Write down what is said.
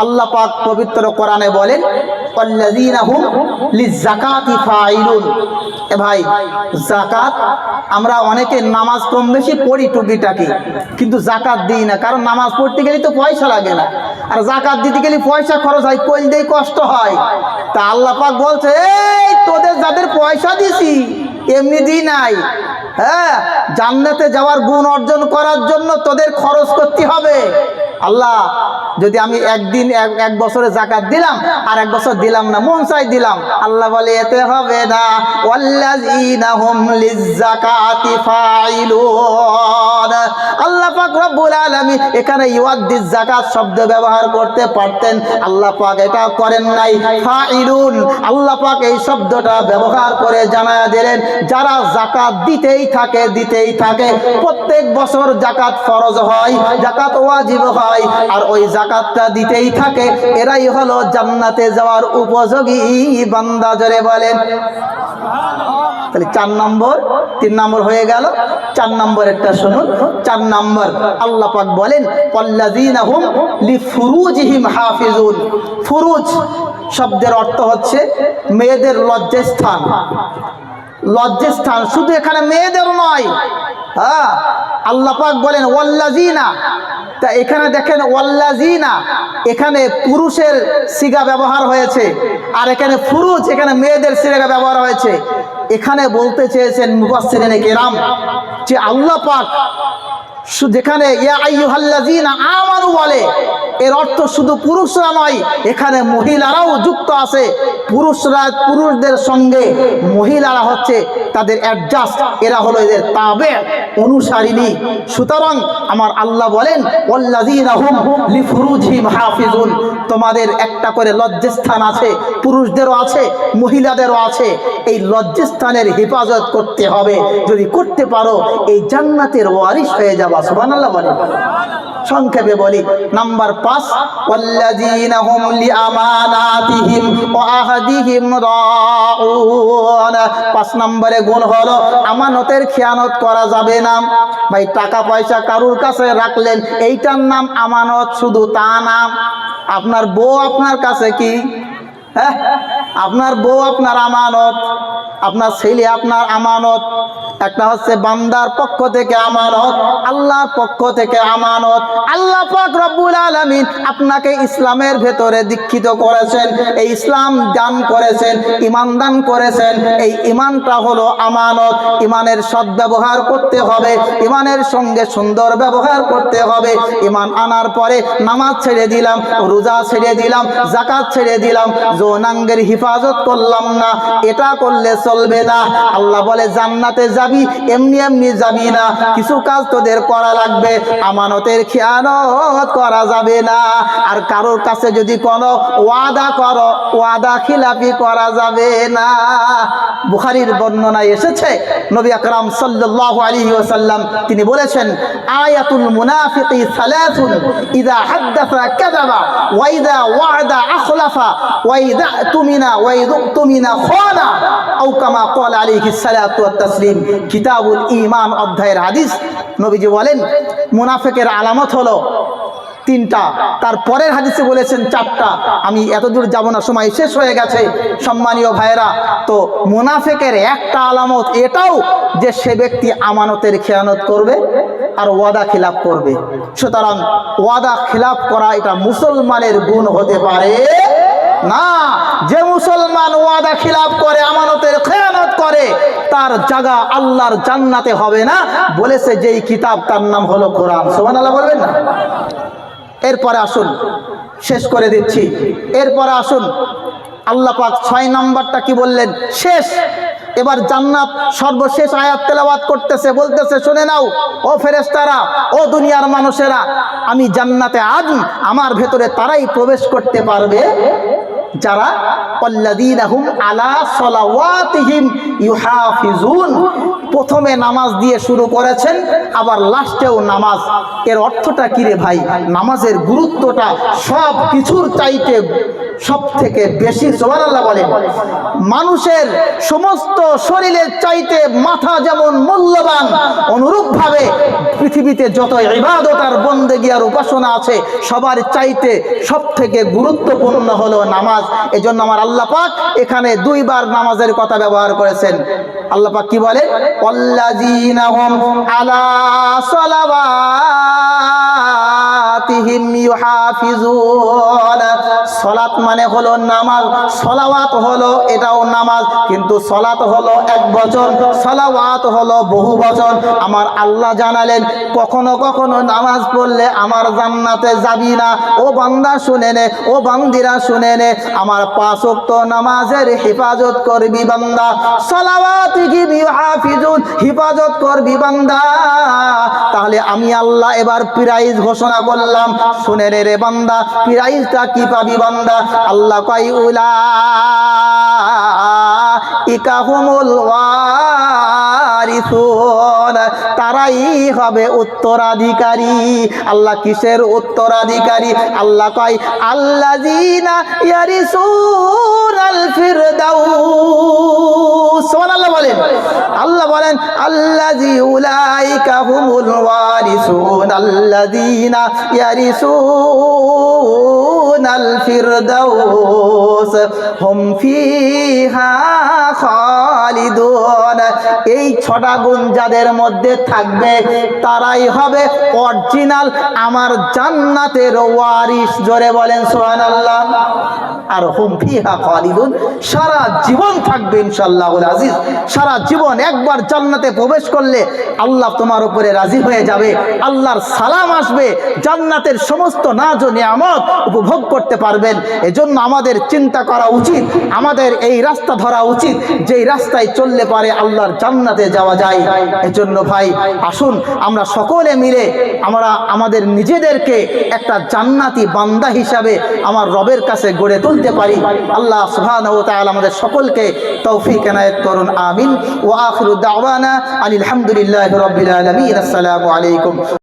আল্লাহ পাক পবিত্র কোরআনে বলেন আল্লাযীনা হুম লিযাকাতি ফাইলুন। এ ভাই, যাকাত আমরা অনেকে নামাজ কম বেশি পড়ি টুকিটাকি, কিন্তু যাকাত দিই না, কারণ নামাজ পড়তে গেলে তো পয়সা লাগে না, আর যাকাত দিতে গেলে পয়সা খরচ হয়, কইল দেই কষ্ট হয়। তা আল্লাহ পাক বলছে, এই তোদের যাদের পয়সা দিছি এমনি দিই নাই, হ্যাঁ, জান্নাতে যাওয়ার গুণ অর্জন করার জন্য তোদের খরচ করতে হবে। আল্লাহ, যদি আমি একদিন এক বছরে যাকাত দিলাম আর এক বছর দিলাম না, মন চাই দিলাম, আল্লাহ বলে এতে হবে না। ওয়াল্লাযীনা হুম লিযাকাতি ফাইলুন। আল্লাহ পাক রব্বুল আলামিন এখানে ইউআদ্দিজ যাকাত শব্দ ব্যবহার করতে পারতেন, আল্লাহ পাক এটা করেন নাই। ফাইলুন, আল্লাহ পাক এই শব্দটা ব্যবহার করে জানায়া দিলেন যারা যাকাত দিতেই থাকে, প্রত্যেক বছর যাকাত ফরজ হয়, যাকাত ওয়াজিব হয়, আর ওই যাকাতটা দিতেই থাকে, এরাই হলো জান্নাতে যাওয়ার উপযোগী বান্দা। জোরে বলেন। তাহলে 4 নম্বর, 3 নম্বর হয়ে গেল, 4 নম্বরেরটা শুনুন। 4 নম্বর আল্লাহ পাক বলেন ওয়াল্লাযীনা হুম লিফুরুজিহিম হাফিজুন। ফুরুজ শব্দের অর্থ হচ্ছে মেয়েদের লজ্জাস্থান। লজ্জাস্থান শুধু এখানে মেয়েদের নয়, হ্যাঁ, আল্লাহ পাক বলেন ওয়াল্লাযীনা। তা এখানে দেখেন ওয়াল্লাযীনা, এখানে পুরুষের সিগা ব্যবহার হয়েছে, আর এখানে ফুরুজ, এখানে মেয়েদের সিগা ব্যবহার হয়েছে। এখানে বলতে চেয়েছেন মুফাসসিরিনে কেরাম যে আল্লাহ পাক যেখানে ইয়া আইয়ুহাল্লাযীনা আমানু বলে, এর অর্থ শুধু পুরুষরা নয়, এখানে মহিলারাও যুক্ত আছে। পুরুষদের সঙ্গে মহিলারা হচ্ছে তাদের অ্যাডজাস্ট, এরা হলো এদের তাবে, অনুসারিণী। সুতরাং আমার আল্লাহ বলেন ওয়াল্লাযীনা হুম লিফুরুজিহিম হাফিজুন, তোমাদের একটা করে লজ্জাস্থান আছে, পুরুষদেরও আছে, মহিলাদেরও আছে। এই লজ্জাস্থানের হেফাজত করতে হবে, যদি করতে পারো এই জান্নাতের ওয়ারিস হয়ে যাবে। সুবহানাল্লাহ বলেন। সংক্ষেপে বলি, নাম্বার 5 ওয়াল্লাযীনা হুম লিআমানাতিহিম ওয়া আহদিহিম রাউন। 5 নম্বরে গুণ হলো আমানতের খেয়ানত করা যাবে না। ভাই, টাকা পয়সা কারুর কাছে রাখলেন, এইটার নাম আমানত, শুধু তা না। আপনার বউ আপনার কাছে কি? হ্যাঁ, আপনার বউ আপনার আমানত, আপনার ছেলে আপনার আমানত। একটা হচ্ছে বান্দার পক্ষ থেকে আমানত, আল্লাহর পক্ষ থেকে আমানত। আল্লাহ পাক রব্বুল আলামিন আপনাকে ইসলামের ভেতরে দীক্ষিত করেছেন, এই ইসলাম দান করেছেন, ঈমান দান করেছেন। এই ঈমানটা হলো আমানত। ঈমানের সদ্ব্যবহার করতে হবে, ঈমানের সঙ্গে সুন্দর ব্যবহার করতে হবে। ঈমান আনার পরে নামাজ ছেড়ে দিলাম, রোজা ছেড়ে দিলাম, যাকাত ছেড়ে দিলাম, যৌনাঙ্গের হিফাজত করলাম না, এটা করলে চলবে না। আল্লাহ বলে জান্নাতে যাবি, এমনি এমনি যাবি না, কিছু কাজ তোদের করা লাগবে। আমানতের খেয়ানত করা যাবে না। আর কারোর কাছে যদি কোনো ওয়াদা করো, ওয়াদা খিলাফি করা যাবে না। বুখারীর বর্ণনায় এসেছে নবী আকরাম সাল্লাল্লাহু আলাইহি ওয়াসাল্লাম তিনি বলেছেন আয়াতুল মুনাফিকি সালাসুন ইযা হাদাসা কাযাবা ওয়া ইযা ওয়া'দা আখলাফা ওয়া ইযা তুমিনা ওয়া ইযা তুমিনা খানা আও কামা ক্বালা আলাইহিস সালাতু ওয়াত তাসলিম। কিতাবুল ঈমান অধ্যায়ের হাদিস। নবীজি বলেন মুনাফিকের আলামত হলো 3টা, তারপরের হাদিসে বলেছেন 4টা। আমি এতদূর যাব না, সময় শেষ হয়ে গেছে। সম্মানীয় ভাইরা, তো মুনাফিকের একটা আলামত এটাও যে সে ব্যক্তি আমানতের খেয়ানত করবে আর ওয়াদা খিলাফ করবে। সুতরাং ওয়াদা খিলাফ করা এটা মুসলমানের গুণ হতে পারে না। যে মুসলমান ওয়াদা খিলাফ করে, আমানতের খেয়ানত করে, তার জায়গা আল্লাহর জান্নাতে হবে না, বলেছে যেই কিতাব, তার নাম হলো কোরআন। সুবহানাল্লাহ বলবেন না? এরপরে আসুন, শেষ করে দিচ্ছি। এরপরে আসুন, আল্লাহ পাক 6 নম্বরটা কি বললেন? শেষ। এবার জান্নাত সর্বশেষ আয়াত তেলাওয়াত করতেছে, বলতেছে শুনে নাও ও ফেরেশতারা, ও দুনিয়ার মানুষেরা, আমি জান্নাতে আদম, আমার ভেতরে তারাই প্রবেশ করতে পারবে যারা আল্লাযীনা হুম আলা সালাওয়াতিহিম ইউহাফিজুন। প্রথমে নামাজ দিয়ে শুরু করেছেন, আবার লাস্টেও নামাজ। এর অর্থটা কি রে ভাই? নামাজের গুরুত্বটা সব কিছুর চাইতে সব থেকে বেশি, সুবহানাল্লাহ বলেন। মানুষের সমস্ত শরীরের চাইতে মাথা যেমন মূল্যবান, অনুরূপভাবে পৃথিবীতে যত ইবাদত আর বন্দেগী আর উপাসনা আছে সবার চাইতে সব থেকে গুরুত্বপূর্ণ হলো নামাজ। এজন্য আমার আল্লাহ পাক এখানে দুইবার নামাজের কথা ব্যবহার করেছেন। আল্লাহ পাক কি বলে? ওয়াল্লাযীনা হুম আলা সালাওয়াতিহিম ইউহাফিজুন। সালাত মানে হলো নামাজ, সালাওয়াত হলো এটাও নামাজ, কিন্তু সালাত হলো এক বচন, সালাওয়াত হলো বহু বচন। আমার আল্লাহ জানালেন কখনো কখনো নামাজ পড়লে আমার জান্নাতে যাবি না। ও বান্দা শুনে নে, ও বান্দিরা শুনে নে, আমার 5 ওয়াক্ত নামাজের হেফাজত করবি বান্দা, সালাওয়াতিহি ইউহাফিজুন, হেফাজত করবি বান্দা। তাহলে আমি আল্লাহ এবার প্রাইজ ঘোষণা করলাম, শুনে নে রে বান্দা, প্রাইজটা কি পাবি বান্দা? আল্লাহ কয় উলাইকা হুমুল ওয়ারিসুন, তারাই হবে উত্তরাধিকারী। আল্লাহ কিসের উত্তরাধিকারী? আল্লাহ কয় আল্লাযীনা ইয়ারিসুনাল ফিরদাউস। সুবহানাল্লাহ বলেন। আল্লাহ বলেন আল্লাযী উলাইকা হুমুল ওয়ারিসুন আল্লাযীনা ইয়ারিসুনাল ফিরদাউস হুম ফিহা খালিদুন। এই 6টা গুণ যাদের মধ্যে থাকবে তারাই হবে অরিজিনাল আমার জান্নাতের ওয়ারিস। জোরে বলেন সুবহানাল্লাহ। আর হুম ফিহা খালিদুন, সারা জীবন থাকবে ইনশাআল্লাহুল আজিজ। সারা জীবন, একবার জান্নাতে প্রবেশ করলে আল্লাহ তোমার উপরে রাজি হয়ে যাবে, আল্লাহর সালাম আসবে, জান্নাতের সমস্ত নাজ ও নিয়ামত উপভোগ করতে পারবেন। এজন্য আমাদের চিন্তা করা উচিত, আমাদের এই রাস্তা ধরা উচিত যেই রাস্তায় চললে পারে আল্লাহর জান্নাতে যাওয়া যায়। এজন্য ভাই আসুন আমরা সকলে মিলে আমরা আমাদের নিজেদেরকে একটা জান্নাতি বান্দা হিসাবে আমার রবের কাছে গড়ে তুলতে পারি। আল্লাহ সুবহানাহু ওয়া তাআলা আমাদের সকলকে তৌফিক এনায়েত করুন, আমিন। ওয়া আখিরু দাওয়ানা আলহামদুলিল্লাহি রাব্বিল আলামিন। আসসালামু আলাইকুম।